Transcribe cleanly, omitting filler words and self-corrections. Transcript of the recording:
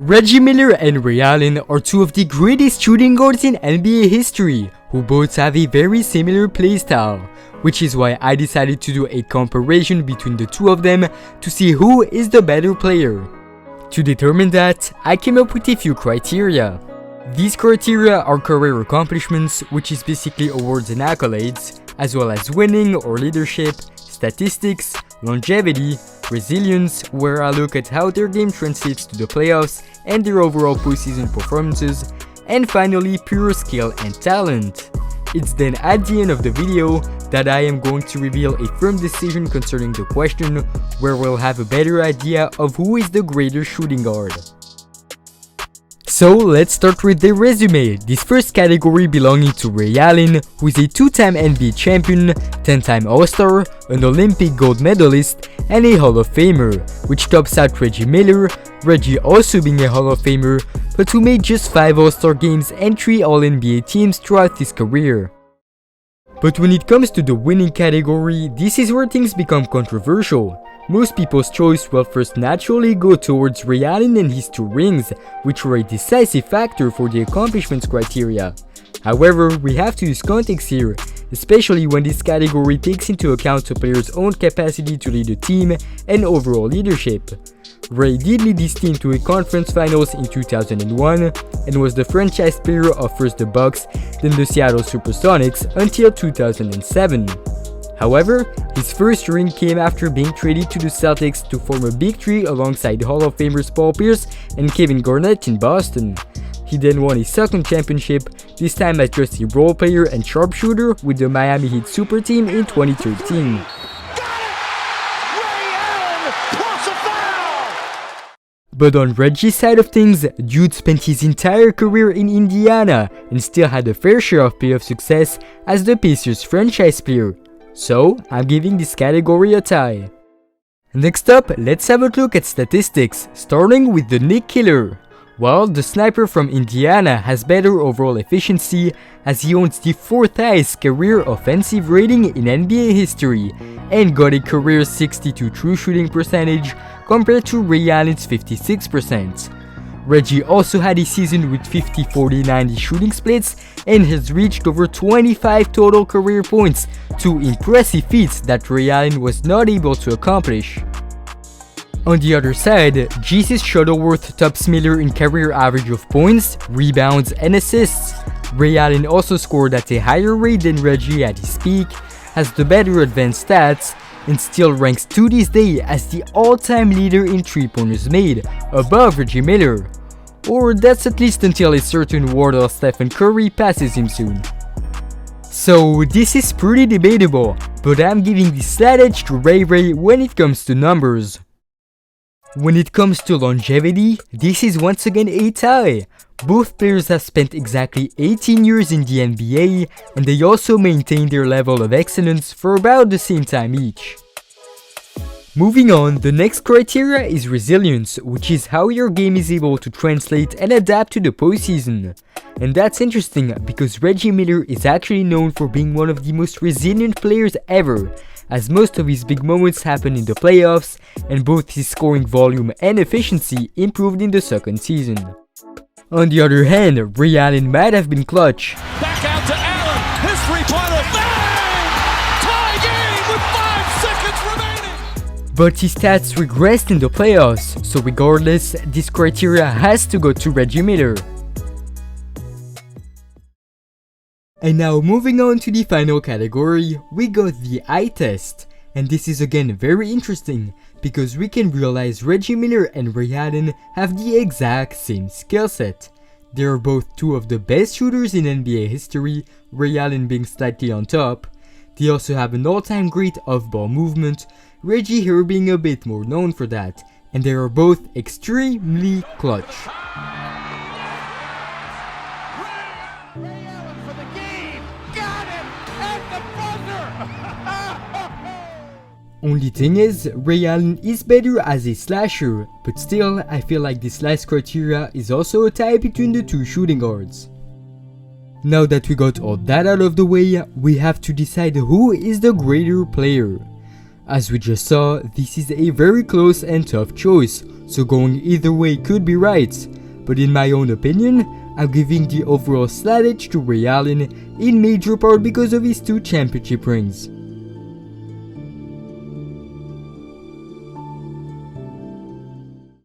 Reggie Miller and Ray Allen are two of the greatest shooting guards in NBA history, who both have a very similar playstyle, which is why I decided to do a comparison between the two of them to see who is the better player. To determine that, I came up with a few criteria. These criteria are career accomplishments, which is basically awards and accolades, as well as winning or leadership, statistics, longevity, resilience, where I look at how their game translates to the playoffs and their overall postseason performances, and finally pure skill and talent. It's then at the end of the video that I am going to reveal a firm decision concerning the question, where we'll have a better idea of who is the greater shooting guard. So let's start with the resume, this first category belonging to Ray Allen, who is a 2-time NBA champion, 10-time All-Star, an Olympic gold medalist, and a Hall of Famer, which tops out Reggie Miller, Reggie also being a Hall of Famer, but who made just 5 All-Star games and 3 All-NBA teams throughout his career. But when it comes to the winning category, this is where things become controversial. Most people's choice will first naturally go towards Ray Allen and his 2 rings, which were a decisive factor for the accomplishments criteria. However, we have to use context here, especially when this category takes into account a player's own capacity to lead a team and overall leadership. Ray did lead his team to a conference finals in 2001 and was the franchise player of first the Bucks, then the Seattle Supersonics until 2007. However, his first ring came after being traded to the Celtics to form a big three alongside Hall of Famers Paul Pierce and Kevin Garnett in Boston. He then won his second championship, this time as just a role player and sharpshooter with the Miami Heat Super Team in 2013. But on Reggie's side of things, dude spent his entire career in Indiana and still had a fair share of playoff success as the Pacers franchise player. So, I'm giving this category a tie. Next up, let's have a look at statistics, starting with the Nick Killer. Well, the sniper from Indiana has better overall efficiency as he owns the 4th highest career offensive rating in NBA history and got a career 62 true shooting percentage compared to Ray Allen's 56%. Reggie also had a season with 50-40-90 shooting splits and has reached over 25 total career points, 2 impressive feats that Ray Allen was not able to accomplish. On the other side, Jesus Shuttleworth tops Miller in career average of points, rebounds, and assists. Ray Allen also scored at a higher rate than Reggie at his peak, has the better advanced stats, and still ranks to this day as the all-time leader in 3-pointers made, above Reggie Miller. Or that's at least until a certain Wardell Stephen Curry passes him soon. So this is pretty debatable, but I'm giving the slight edge to Ray when it comes to numbers. When it comes to longevity, this is once again a tie. Both players have spent exactly 18 years in the NBA, and they also maintain their level of excellence for about the same time each. Moving on, the next criteria is resilience, which is how your game is able to translate and adapt to the postseason. And that's interesting because Reggie Miller is actually known for being one of the most resilient players ever, as most of his big moments happen in the playoffs, and both his scoring volume and efficiency improved in the second season. On the other hand, Ray Allen might have been clutch. Back out to Allen, his 3-pointer, bang! Tie game with 5 seconds remaining! But his stats regressed in the playoffs, so regardless, this criteria has to go to Reggie Miller. And now moving on to the final category, we got the eye test. And this is again very interesting, because we can realize Reggie Miller and Ray Allen have the exact same skill set. They are both 2 of the best shooters in NBA history, Ray Allen being slightly on top. They also have an all-time great off-ball movement, Reggie here being a bit more known for that, and they are both extremely clutch. Only thing is, Ray Allen is better as a slasher, but still, I feel like this last criteria is also a tie between the 2 shooting guards. Now that we got all that out of the way, we have to decide who is the greater player. As we just saw, this is a very close and tough choice, so going either way could be right, but in my own opinion, I'm giving the overall slight edge to Ray Allen, in major part because of his 2 championship rings.